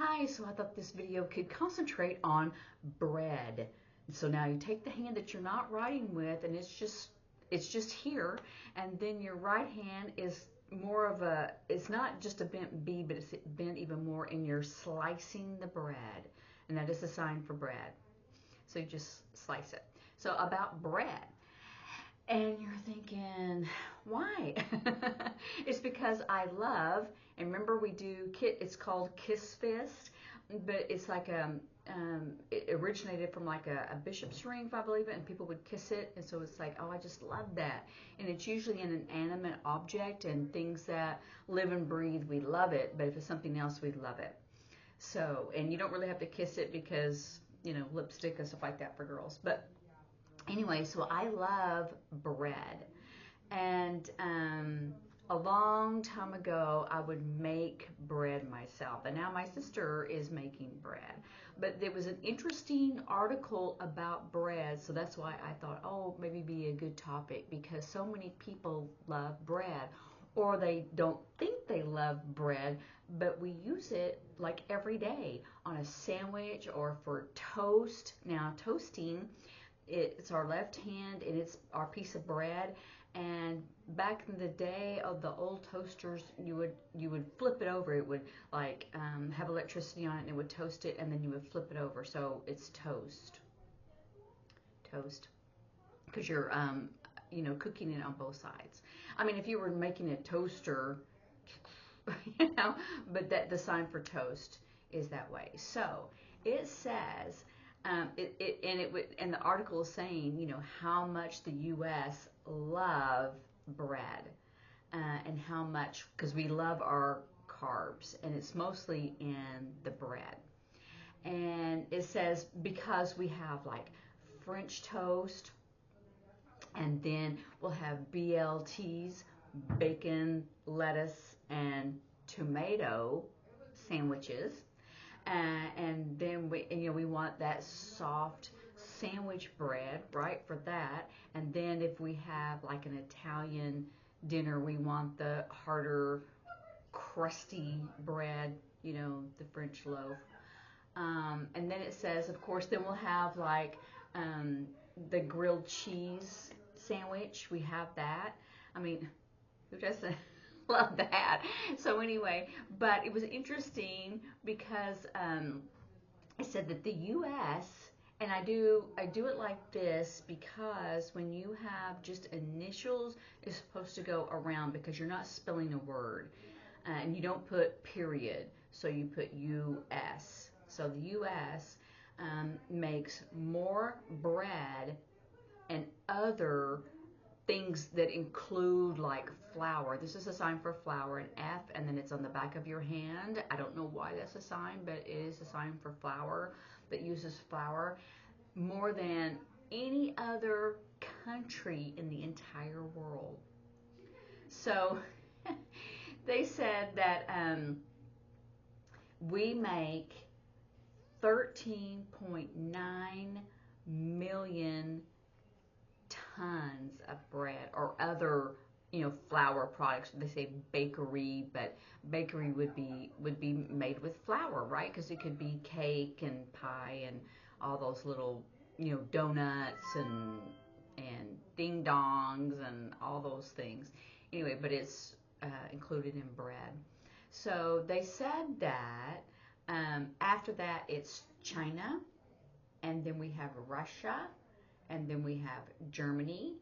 Hi, so I thought this video could concentrate on bread. So now you take the hand that you're not writing with and it's just here, and then your right hand is more of a, it's not just a bent B, but it's bent even more, and you're slicing the bread. And that is a sign for bread. So you just slice it. So about bread. And you're thinking, why? It's because I love, and remember we do, it's called Kiss Fist, but it's like it originated from like a bishop's ring, if I believe it, and people would kiss it, and so it's like, oh, I just love that. And it's usually an inanimate object, and things that live and breathe, we love it, but if it's something else, we love it. So, and you don't really have to kiss it because, lipstick and stuff like that for girls, but anyway, so I love bread. And a long time ago, I would make bread myself. And now my sister is making bread. But there was an interesting article about bread, so that's why I thought, oh, maybe be a good topic, because so many people love bread. Or they don't think they love bread, but we use it like every day on a sandwich or for toast. Now, toasting, it's our left hand and it's our piece of bread. And back in the day of the old toasters, you would flip it over. It would like have electricity on it, and it would toast it, and then you would flip it over. So it's toast, because you're cooking it on both sides. I mean, if you were making a toaster, but that the sign for toast is that way. So it says. And the article is saying, how much the U.S. love bread, and how much, because we love our carbs, and it's mostly in the bread. And it says because we have like French toast, and then we'll have BLTs, bacon, lettuce, and tomato sandwiches. And then we want that soft sandwich bread, right, for that. And then if we have like an Italian dinner, we want the harder, crusty bread, the French loaf. And then it says, of course, then we'll have like the grilled cheese sandwich. We have that. I mean, who doesn't love that? So anyway, but it was interesting because it said that the U.S., and I do it like this because when you have just initials, it's supposed to go around because you're not spelling a word, and you don't put period, so you put U.S. So the U.S. Makes more bread and other things that include like flour. This is a sign for flour, an F, and then it's on the back of your hand. I don't know why that's a sign, but it is a sign for flour, that uses flour more than any other country in the entire world. So they said that we make 13.9 million tons of bread or other flour products. They say bakery, but bakery would be made with flour, right? Because it could be cake and pie and all those little donuts and ding dongs and all those things. Anyway, but it's included in bread. So they said that after that it's China, and then we have Russia, and then we have Germany,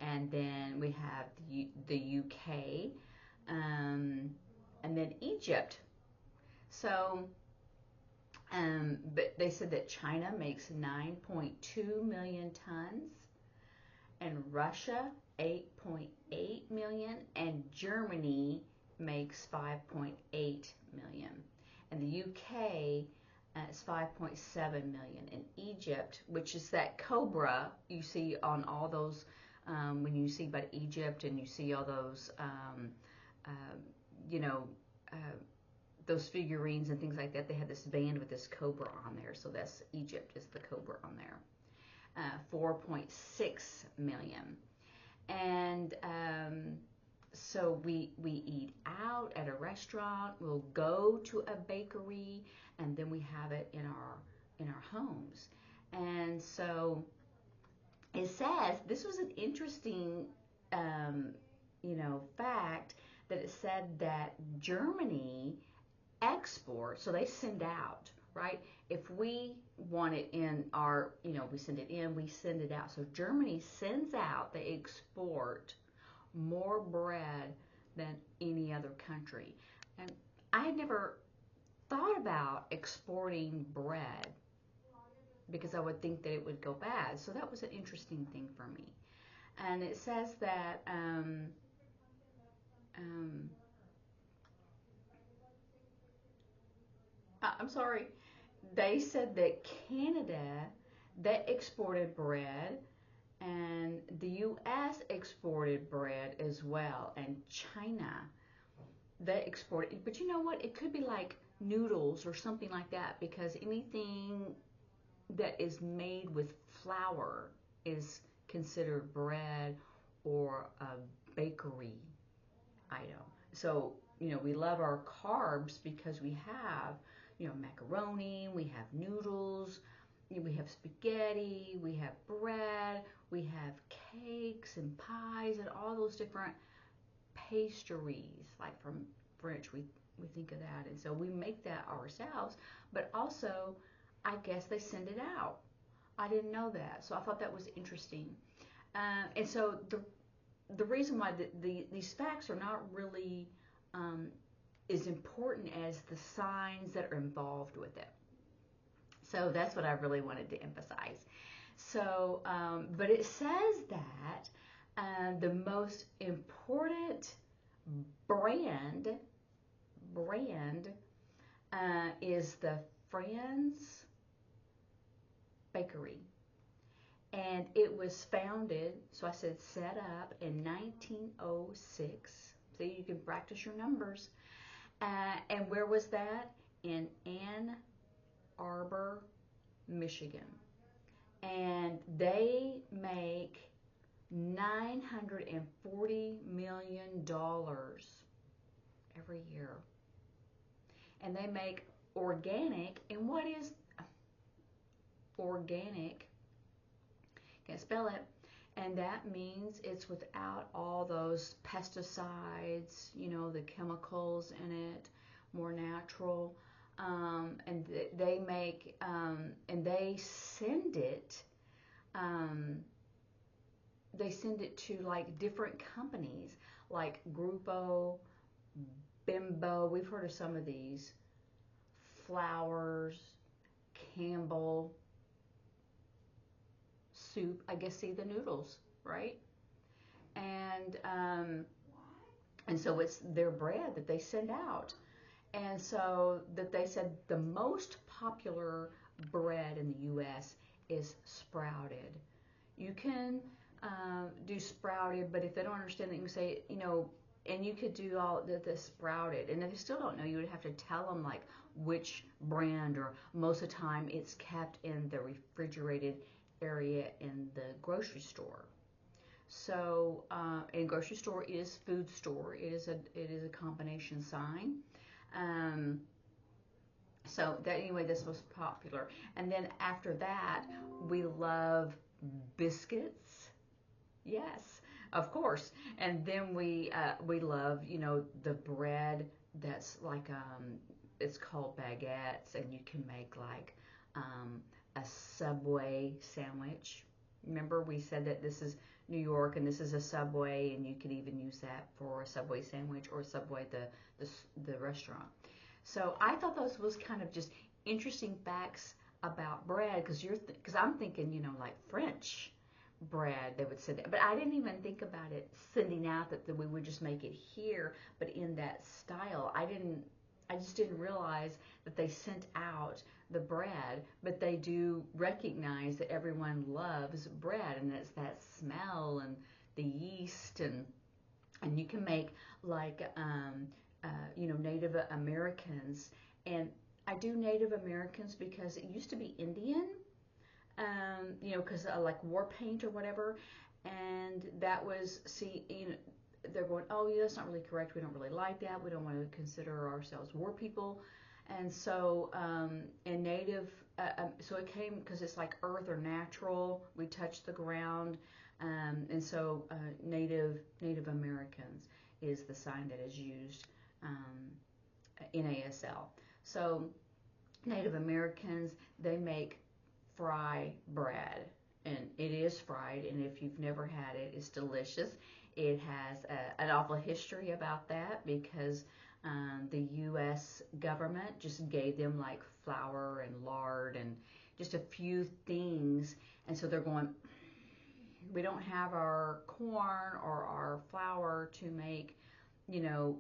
and then we have the UK, and then Egypt. So, but they said that China makes 9.2 million tons, and Russia 8.8 million, and Germany makes 5.8 million, and the UK it's 5.7 million. In Egypt, which is that cobra you see on all those, when you see about Egypt and you see all those, those figurines and things like that, they have this band with this cobra on there. So that's Egypt, is the cobra on there. 4.6 million. And so we eat out at a restaurant, we'll go to a bakery, and then we have it in our homes. And so it says this was an interesting fact that it said that Germany exports, so they send out, right? If we want it in our, we send it in, we send it out. So Germany sends out, they export more bread than any other country. And I had never thought about exporting bread because I would think that it would go bad. So that was an interesting thing for me. And it says that um, I'm sorry, they said that Canada, they exported bread, and the U.S. exported bread as well, and China, they exported. But you know what? It could be like noodles or something like that, because anything that is made with flour is considered bread or a bakery item. So, we love our carbs because we have, macaroni, we have noodles, we have spaghetti, we have bread, we have cakes and pies and all those different pastries, like from French, we think of that. And so we make that ourselves, but also, I guess they send it out. I didn't know that, so I thought that was interesting. And so the reason why these facts are not really as important as the signs that are involved with it. So that's what I really wanted to emphasize. So, but it says that the most important brand is the Franz Bakery. And it was founded, so I said set up in 1906. See, you can practice your numbers. And where was that? In Ann Arbor, Michigan. And they make $940 million every year. And they make organic. And what is organic? Can't spell it. And that means it's without all those pesticides, the chemicals in it, more natural. And they make, and they send it to like different companies like Grupo, Bimbo. We've heard of some of these. Flowers, Campbell Soup. I guess, see the noodles, right? And so it's their bread that they send out. And so that they said the most popular bread in the U.S. is sprouted. You can do sprouted, but if they don't understand that, you can say, and you could do all the sprouted. And if they still don't know, you would have to tell them like which brand, or most of the time it's kept in the refrigerated area in the grocery store. So, and grocery store is food store. It is a combination sign. So that, anyway, this was popular. And then after that, we love biscuits. Yes, of course. And then we love, the bread that's like it's called baguettes, and you can make like a Subway sandwich. Remember, we said that this is New York and this is a Subway, and you can even use that for a Subway sandwich or Subway the restaurant. So I thought those was kind of just interesting facts about bread, because I'm thinking, like French bread they would send it, but I didn't even think about it sending out that we would just make it here, but in that style. I just didn't realize that they sent out the bread, but they do recognize that everyone loves bread, and it's that smell and the yeast, and you can make like Native Americans. And I do Native Americans because it used to be Indian, because like war paint or whatever, and that was, they're going, oh, yeah, that's not really correct. We don't really like that. We don't want to consider ourselves war people. And so, in native, so it came because it's like earth or natural. We touch the ground, and so Native Americans is the sign that is used in ASL. So Native Americans, they make fry bread, and it is fried, and if you've never had it, it's delicious. It has an awful history about that because the U.S. government just gave them like flour and lard and just a few things, and so they're going, we don't have our corn or our flour to make, you know,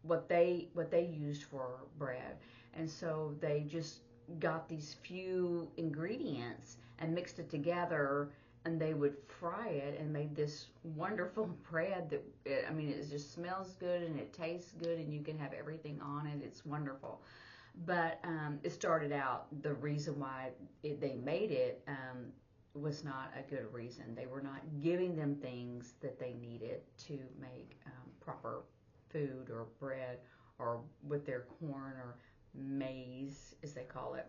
what they used for bread, and so they just got these few ingredients and mixed it together, and they would fry it and made this wonderful bread that I mean, it just smells good and it tastes good and you can have everything on it. It's wonderful. But it started out, the reason why they made it was not a good reason. They were not giving them things that they needed to make proper food or bread or with their corn or maize, as they call it.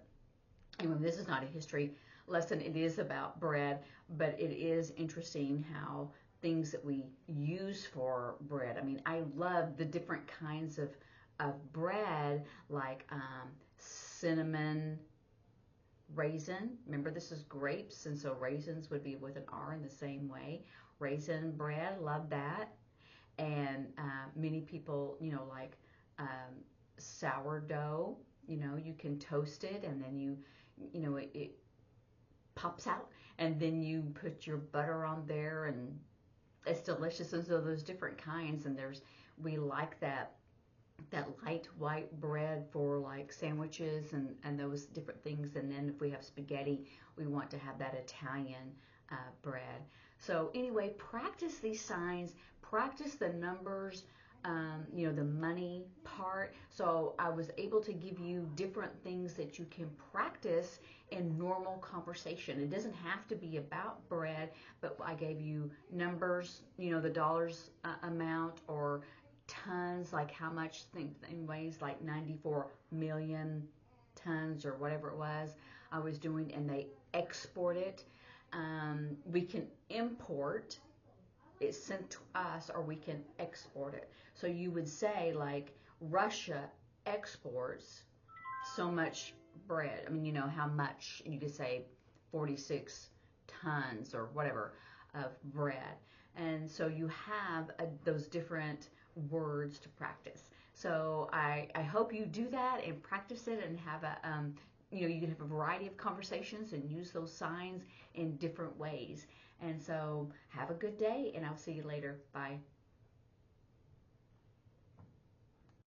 Anyway, this is not a history lesson. It is about bread, but it is interesting how things that we use for bread. I mean, I love the different kinds of bread, like cinnamon raisin. Remember, this is grapes, and so raisins would be with an R in the same way. Raisin bread, love that. And many people, like sourdough. You can toast it, and then it pops out, and then you put your butter on there, and it's delicious. And so there's different kinds, and we like that light white bread for like sandwiches and those different things. And then if we have spaghetti, we want to have that Italian bread. So anyway, practice these signs, practice the numbers, the money part. So I was able to give you different things that you can practice in normal conversation. It doesn't have to be about bread, but I gave you numbers, the dollars amount, or tons, like how much thing weighs, like 94 million tons or whatever it was I was doing, and they export it. We can import it sent to us, or we can export it. So you would say like Russia exports so much bread. I mean, how much, you could say 46 tons or whatever of bread. And so you have those different words to practice. So I hope you do that and practice it and have you can have a variety of conversations and use those signs in different ways. And so have a good day, and I'll see you later. Bye.